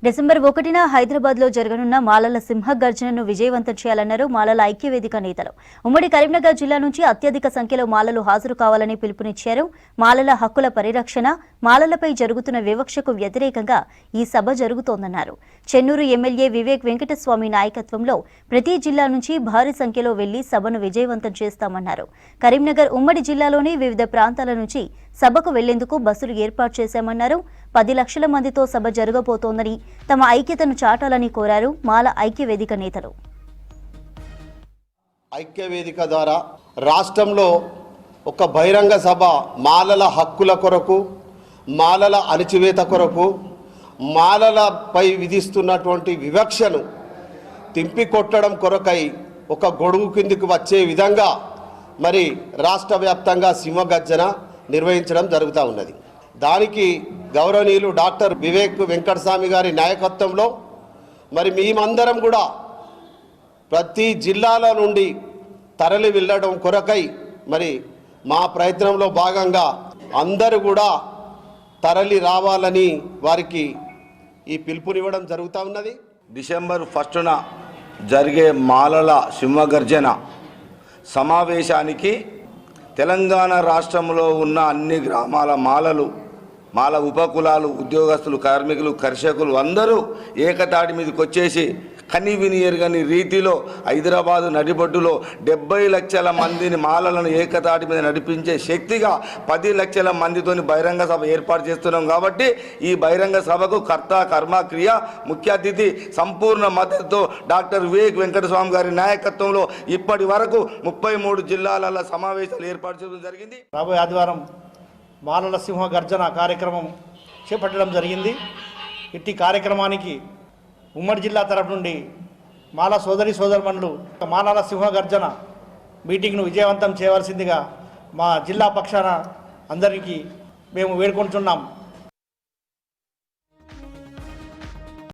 December 1న హైదరాబాద్లో జరగనున్న మాలల సింహ గర్జనను విజయవంతం చేయాలన్నారు మాలల ఐక్యవేదిక నేతలు. ఉమ్మడి కరీంనగర్ జిల్లా నుంచి అత్యధిక సంఖ్యలో మాలలు హాజరు కావాలని పిలుపునిచ్చారు. మాలల హక్కుల పరిరక్షణ, మాలలపై జరుగుతున్న వివక్షకు వ్యతిరేకంగా ఈ సభ జరుగుతోందన్నారు. చెన్నూరు ఎమ్మెల్యే వివేక్ వెంకటస్వామి నాయకత్వంలో ప్రతి జిల్లా నుంచి భారీ సంఖ్యలో వెళ్లి సభను విజయవంతం చేస్తామన్నారు. కరీంనగర్ ఉమ్మడి జిల్లాలోని వివిధ ప్రాంతాల నుంచి సభకు వెళ్లేందుకు బస్సులు ఏర్పాటు చేశామన్నారు. 10 లక్షల మందితో సభ జరగబోతోందని, తమ ఐక్యతను చాటాలని కోరారు మాల ఐక్యవేదిక నేతలు. ఐక్యవేదిక ద్వారా రాష్ట్రంలో ఒక బహిరంగ సభ మాలల హక్కుల కొరకు, మాలల అణచివేత కొరకు, మాలలపై విధిస్తున్నటువంటి వివక్షను తింపికొట్టడం కొరకై ఒక గొడుగు కిందికి వచ్చే విధంగా మరి రాష్ట్ర వ్యాప్తంగా సింహగర్జన నిర్వహించడం జరుగుతూ ఉన్నది. దానికి గౌరవనీయులు డాక్టర్ వివేక్ వెంకటస్వామి గారి నాయకత్వంలో మరి మేమందరం కూడా ప్రతి జిల్లాల నుండి తరలి వెళ్ళడం కొరకై మరి మా ప్రయత్నంలో భాగంగా అందరూ కూడా తరలి రావాలని వారికి ఈ పిలుపునివ్వడం జరుగుతూ ఉన్నది. డిసెంబర్ 1న జరిగే మాలల సింహగర్జన సమావేశానికి తెలంగాణ రాష్ట్రంలో ఉన్న అన్ని గ్రామాల మాల ఉపకులాలు, ఉద్యోగస్తులు, కార్మికులు, కర్షకులు అందరూ ఏకతాటి మీదకి వచ్చేసి కనివిని ఎరుగని రీతిలో హైదరాబాదు నడిబొడ్డులో 70 లక్షల మందిని మాలలను ఏకతాటి మీద నడిపించే శక్తిగా 10 లక్షల మందితోని బహిరంగ సభ ఏర్పాటు చేస్తున్నాం. కాబట్టి ఈ బహిరంగ సభకు కర్త, కర్మ, క్రియ, ముఖ్య అతిథి సంపూర్ణ మద్దతుతో డాక్టర్ వివేక్ వెంకటస్వామి గారి నాయకత్వంలో ఇప్పటి వరకు 33 జిల్లాల సమావేశాలు ఏర్పాటు చేయడం జరిగింది. రాబోయే ఆదివారం మాలల సింహ గర్జన కార్యక్రమం చేపట్టడం జరిగింది. ఇట్టి కార్యక్రమానికి ఉమ్మడి జిల్లా తరఫు నుండి మాల సోదరిమణులు మాలల సింహ గర్జన మీటింగ్ను విజయవంతం చేయవలసిందిగా మా జిల్లా పక్షాన అందరికీ మేము వేడుకుంటున్నాం.